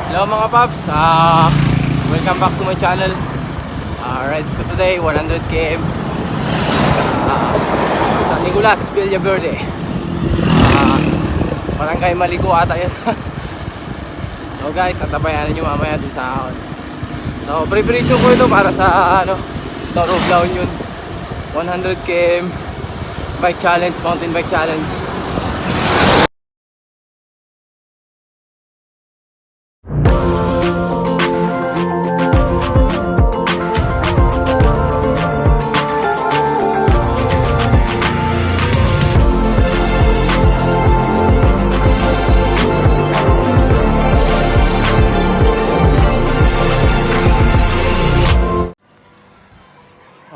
Hello mga paps, welcome back to my channel. Rides ko today, 100 km sa San Nicolas, Villaverde. Barangay Maligo ata yun. So guys, atabayan nyo mamaya dun sa ahon. So preparation ko ito para sa Torog La Union 100 km bike challenge, mountain bike challenge.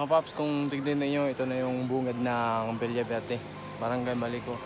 Mga paps, kung tignan niyo, ito na yung bungad ng Villaverde, Barangay Maligo.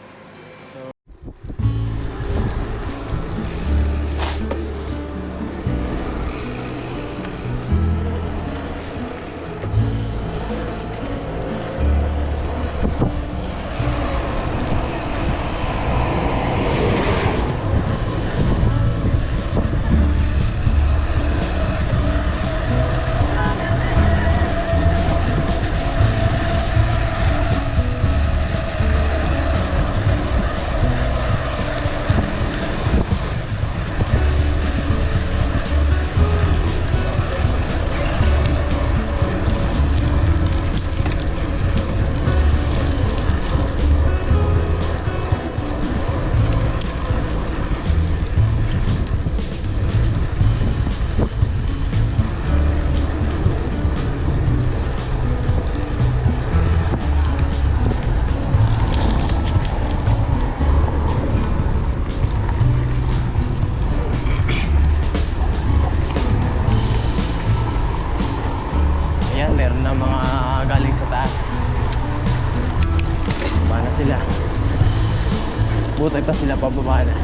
Meron na mga galing sa taas. Baba na sila. Butay pa sila pababa na.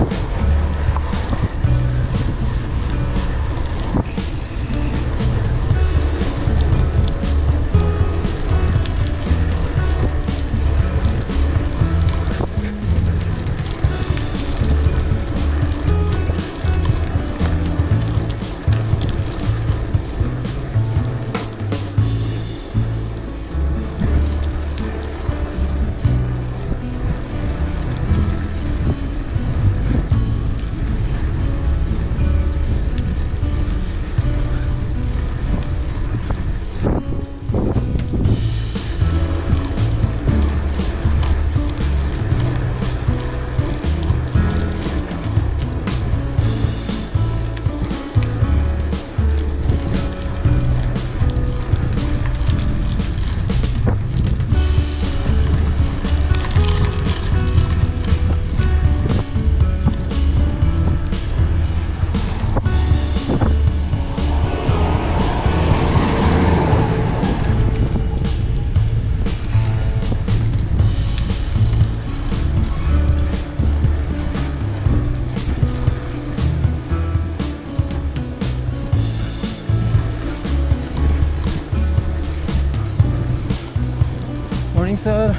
Morning, sir.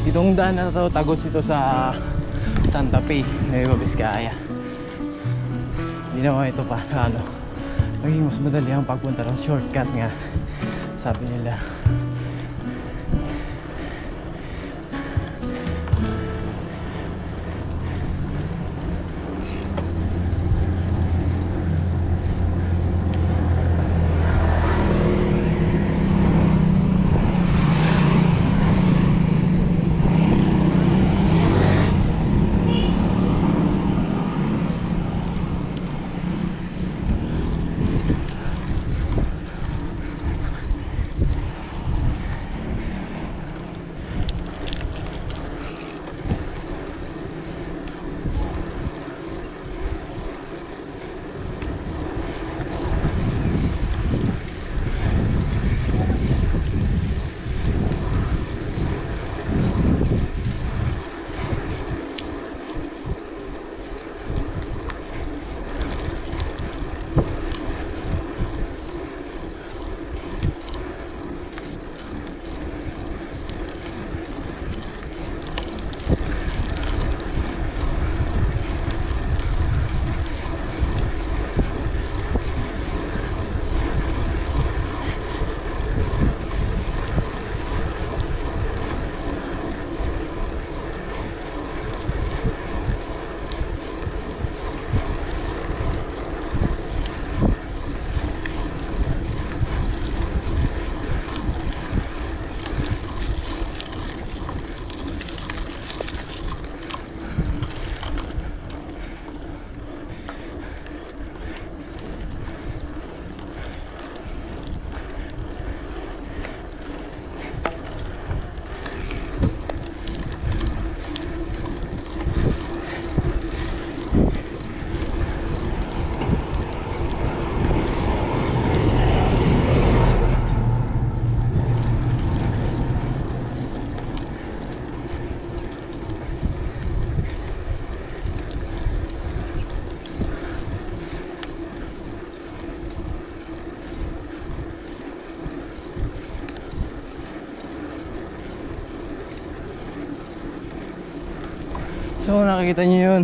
Itong daan na to, tagos ito sa Santa Fe, Nueva Vizcaya. Ginawa ito para maging mas madali ang pagpunta ng shortcut nga, sabi nila. So nakikita niyo yun.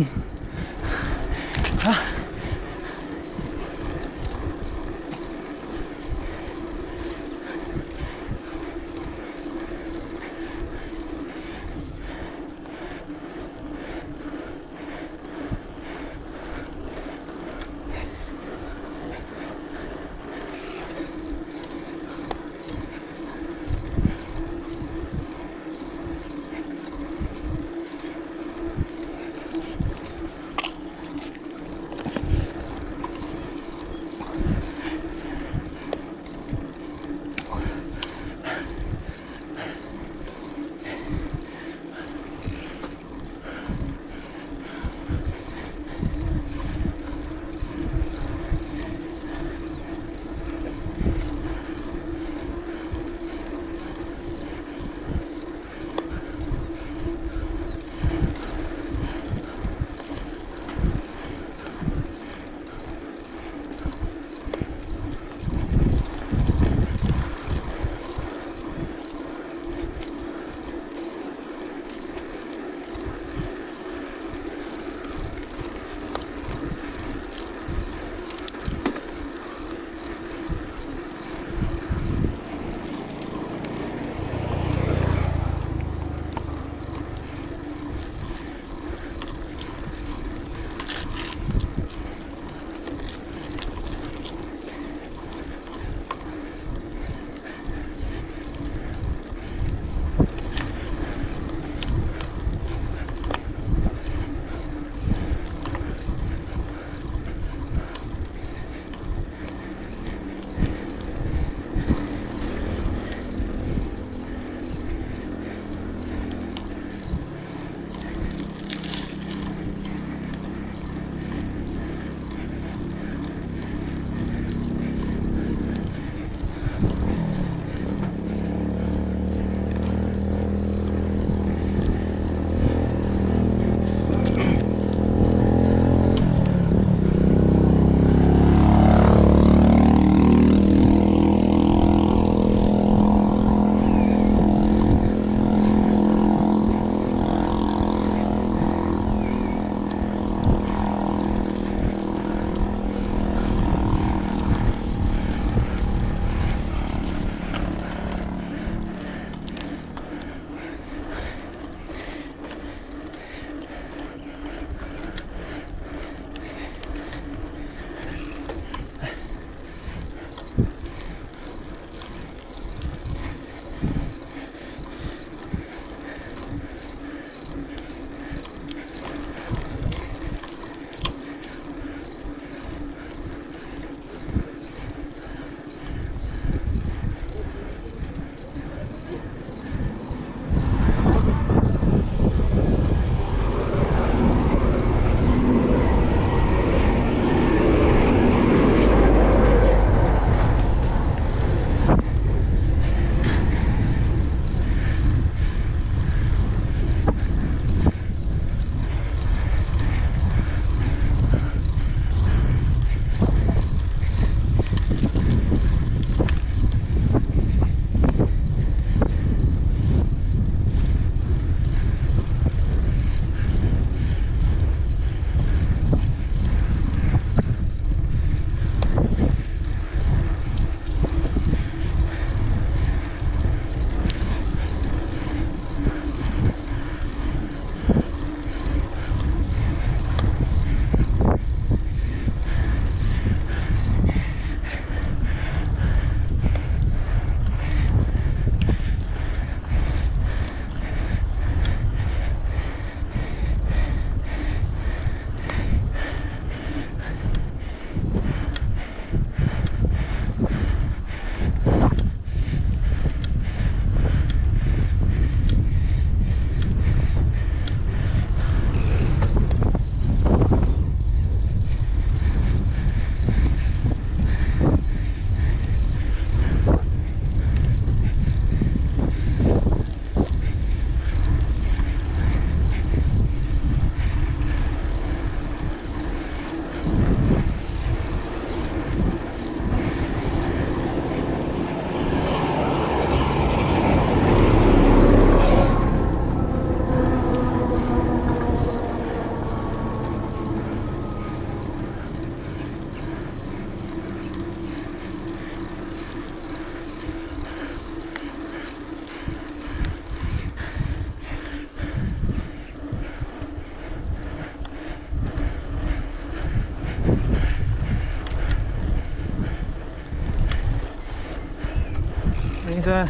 sir.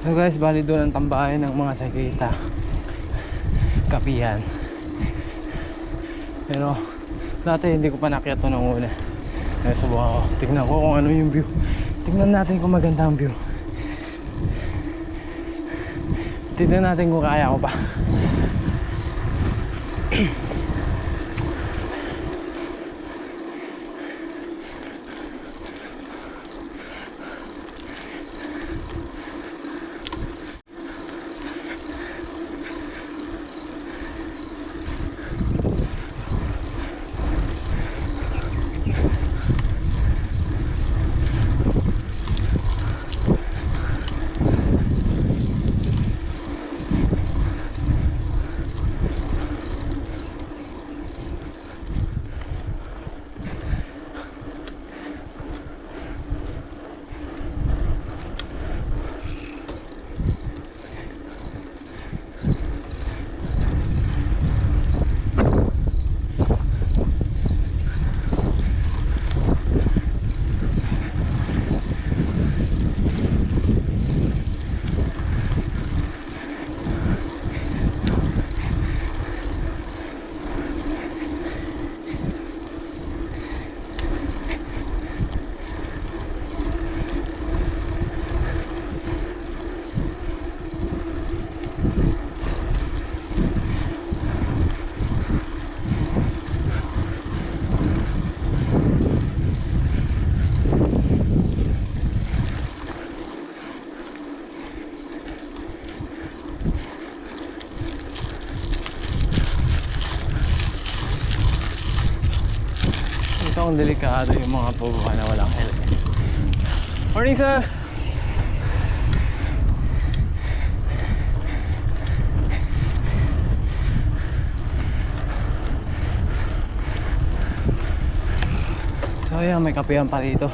So guys, bali doon ang tambayan ng mga sakita. Kapihan. Pero dati hindi ko pa nakyat ito nung una. Kaya subukan ko. Tignan ko kung ano yung view. Tignan natin kung maganda ang view. Tignan natin kung kaya ko pa. Ito ang delikado yung mga pubuhan na walang helmet. Morning sir! So ayan, may kapehan pa dito.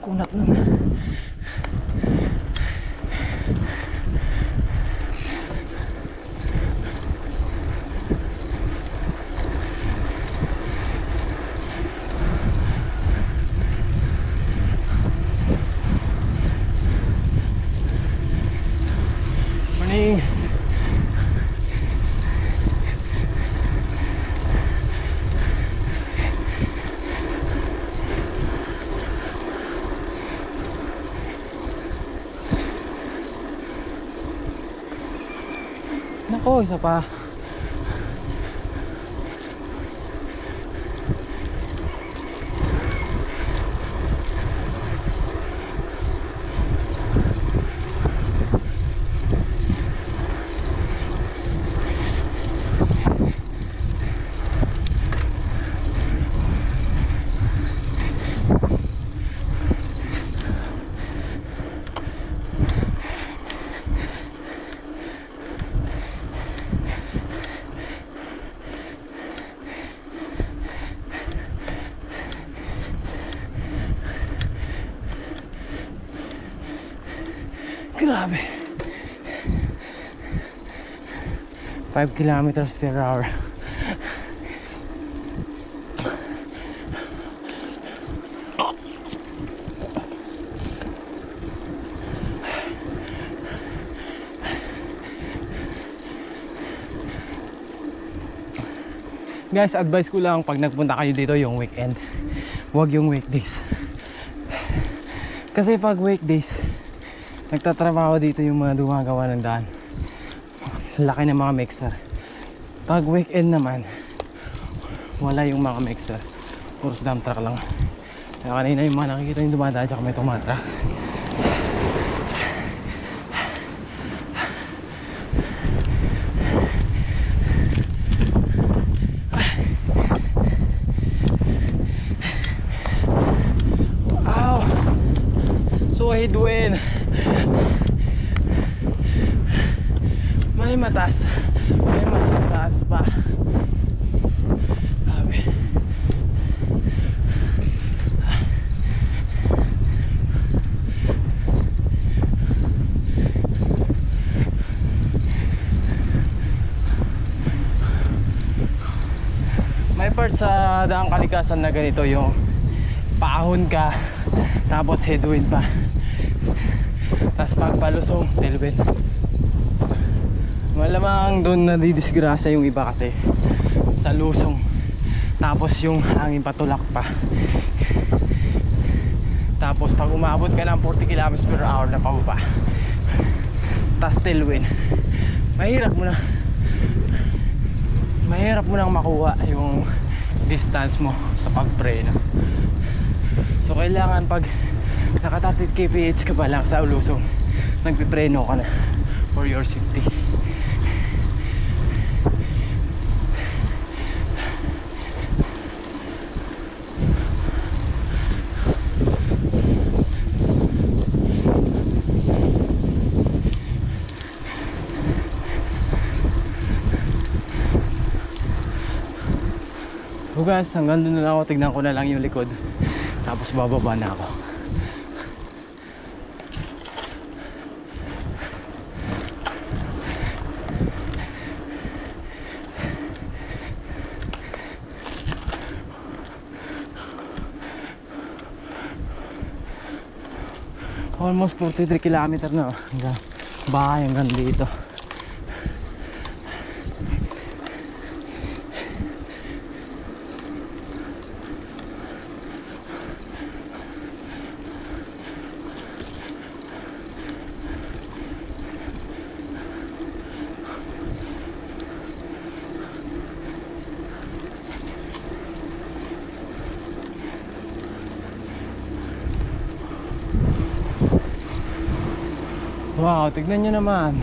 Kunat nun. Morning. Nako, isa pa. Grabe. 5 kilometers per hour. Guys, advice ko lang pag nagpunta kayo dito yung weekend, huwag yung weekdays. Kasi pag weekdays, nagtatrabaho dito yung mga gumagawa ng daan, laki ng mga mixer. Pag weekend naman, wala yung mga mixer, puro dump truck lang. Kaya kanina yung mga nakikita yung dumadaan, tsaka may tumatra. Edwin, may mataas pa. Sabi may part sa daang kalikasan na ganito, yung paahon ka tapos headwind pa, tapos pagpalusong tailwind. Malamang doon nadidisgrasya yung iba kasi sa lusong, tapos yung hangin patulak pa, tapos pag umabot ka ng 40 km/h na pababa, tapos tailwind, mahirap mo nang makuha yung distance mo sa pagpreno. So kailangan pag naka 30 kph ka pa lang sa lusong, nagpipreno ka na for your safety. So guys, hanggang doon na ako, tignan ko na lang yung likod, tapos bababa na ako. Almost 43 km na hanggang bahay, hanggang dito. Wow, tignan nyo naman,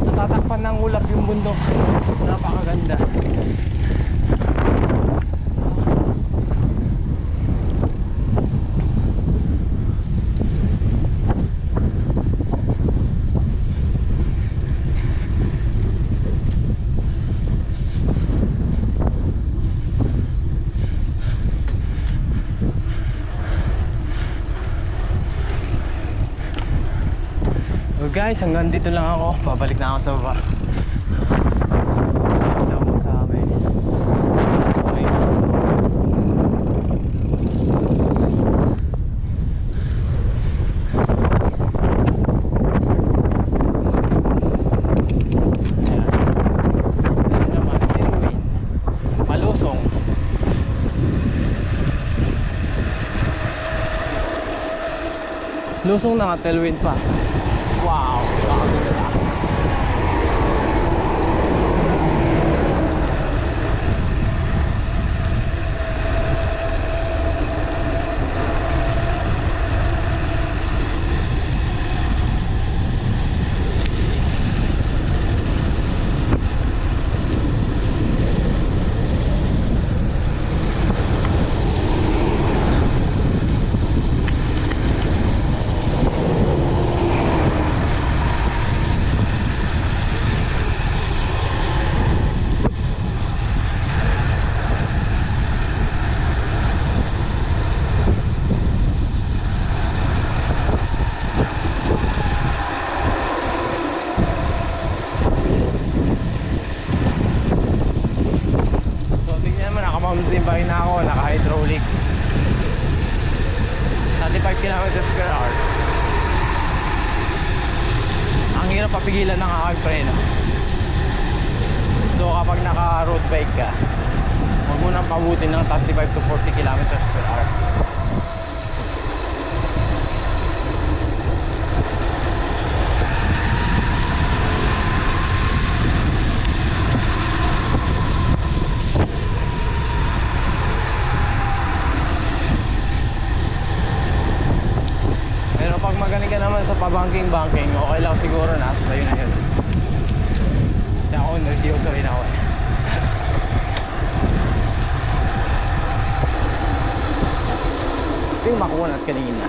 natatakpan ng ulap yung bundok. Napakaganda. Guys, hanggang dito lang ako. Babalik na ako sa baba. Sa amin. Okay. Ayan. Ito naman, tailwind. Malusong. Lusong na nga, tailwind pa. Wow, bakit mountain bike na ako, naka-hydraulic, 35 km/h. Ang hirap papigilan ng aking preno. So kapag naka-road bike ka, Huwag mo nang pabutin ng 35 to 40 kilometers per hour. Pero pag magaling ka naman sa pabangking-bangking, okay lang siguro na sa'yo na yun. Kasi ako, nervyoso rin ako eh. Ito yung makuha natin kanina.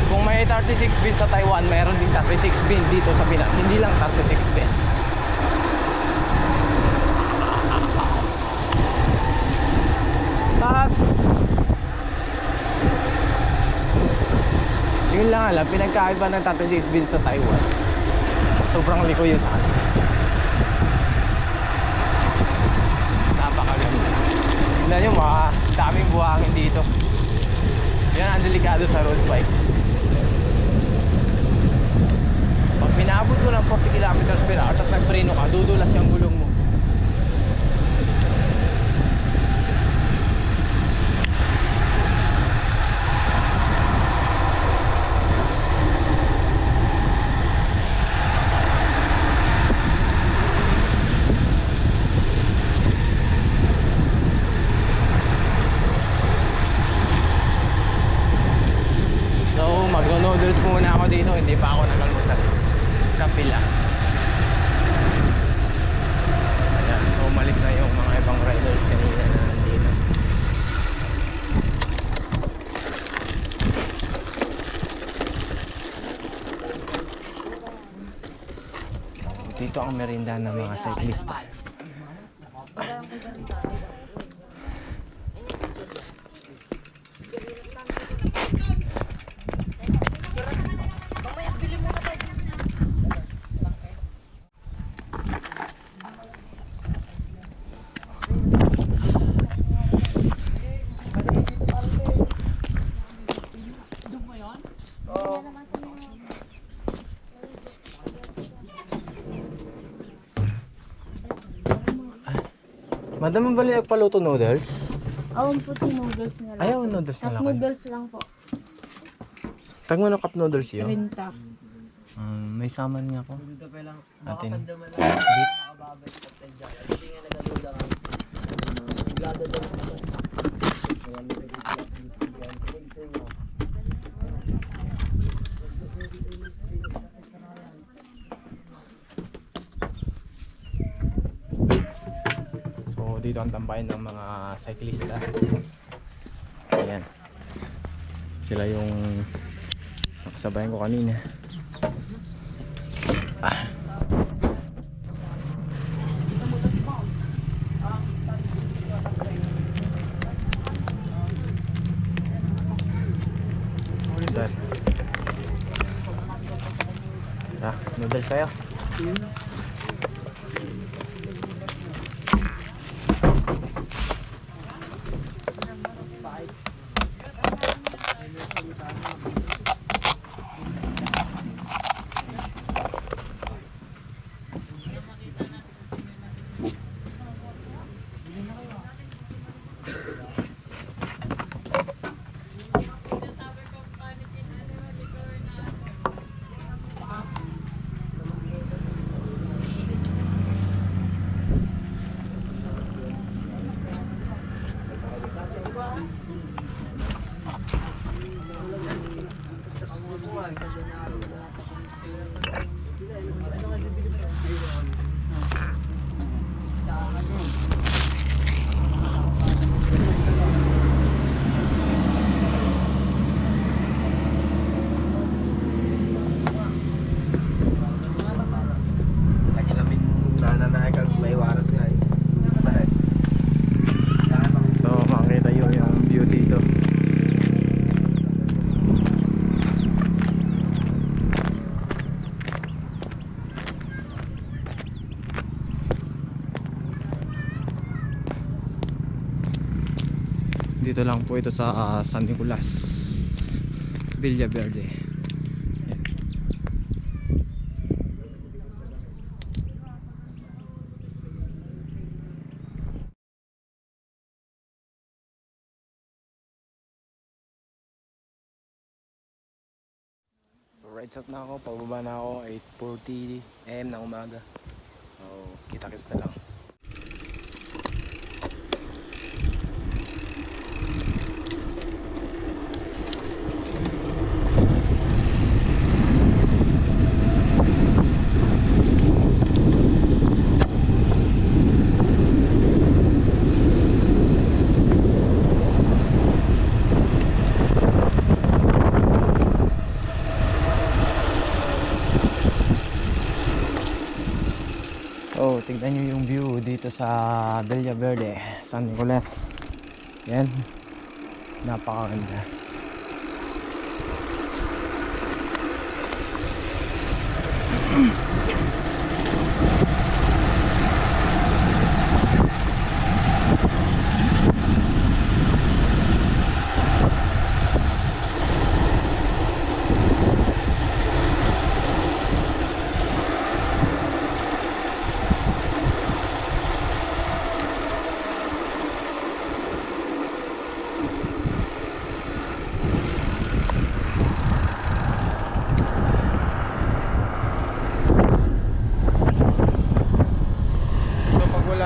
Kung may 36 bin sa Taiwan, mayroon din 36 bin dito sa Pinas. Hindi lang 36 bin. Pops! Yun lang alam, pinagkaiba ng 36 bin sa Taiwan. Sobrang liko yun sa akin. Napakaganda. Tignan nyo, mga daming buhangin dito. Yan ang delikado sa road bike. Pag pinabot mo ng 40 kilometers per hour, tapos nagpreno ka, dudulas yung gulong mo. Mag-noodles muna ako dito, hindi pa ako nag-almusal. Kapila. Ayan, so umalis na yung mga ibang riders kanina na nandito. Dito ang merinda ng mga cyclista. Madam, bali nagpaluto noodles? Oo, puti noodles na lang. Ayaw, noodles na Cup lang. noodles lang po. Tag mo ng cup noodles yun? Rinta. May saman nga po. Atin. So dito ang tambayan ng mga cyclista. Ayan. Sila yung nakasabayan ko kanina. Sir. Noodles sa'yo. Dito lang po ito sa San Nicolas. Villa Verde. Rides out na ako, pababa na ako 8:40 AM ng umaga. So, kita-kits na lang. Oh, tignan nyo yung view dito sa Villa Verde, San Nicolas. Yan, napakaganda.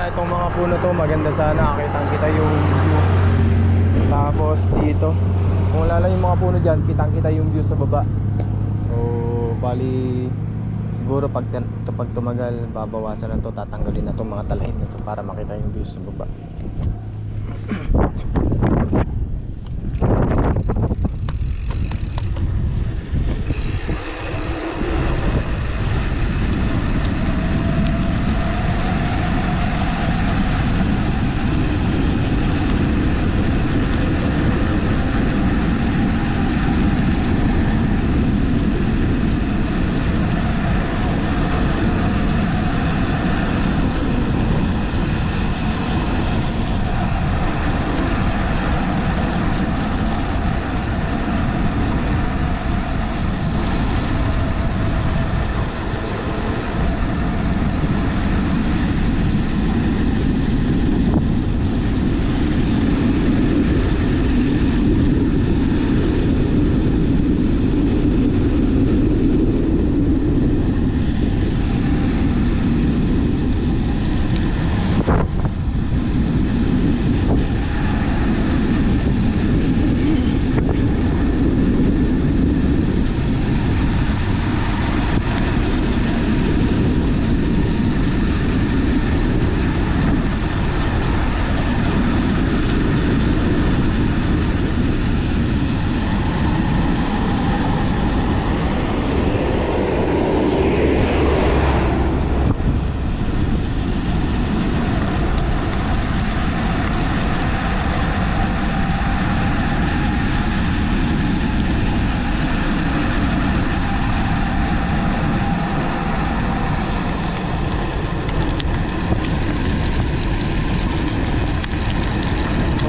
Itong mga puno to, maganda sana, kitang kita yung view. Tapos dito, kung wala lang yung mga puno dyan, kitang kita yung view sa baba. So bali siguro pag tumagal, babawasan na to, tatanggalin na tong mga talahib na to para makita yung view sa baba.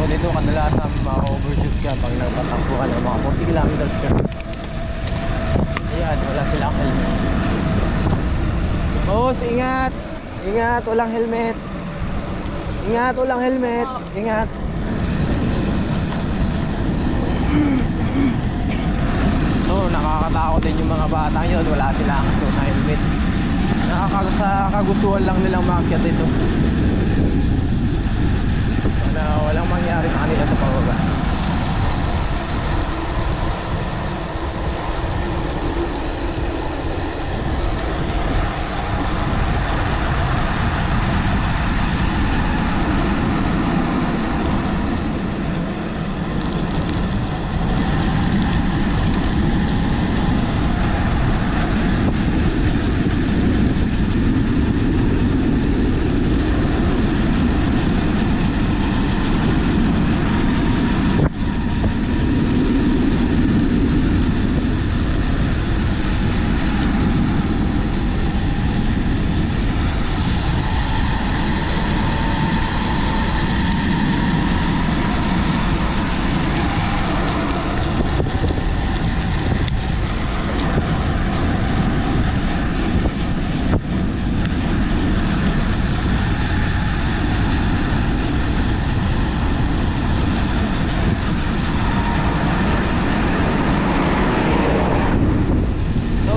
Dito kadalasan ma-overshoot ka pag nagpatakbo ka ng mga 40 kilometers per hour. Ayan, wala silang helmet. Boss, ingat! Ingat, walang helmet. Ingat, walang helmet. Ingat. So, nakakatakot din yung mga bata yun. Wala silang helmet. Nakakagustuhan lang nilang maakyat dito. Na walang mangyari sa kanila sa pababa.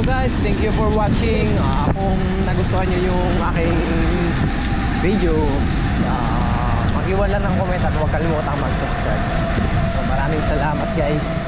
guys, thank you for watching. Kung nagustuhan nyo yung aking videos, mag-iwan lang ng comment at huwag kalimutang mag-subscribe. So maraming salamat guys.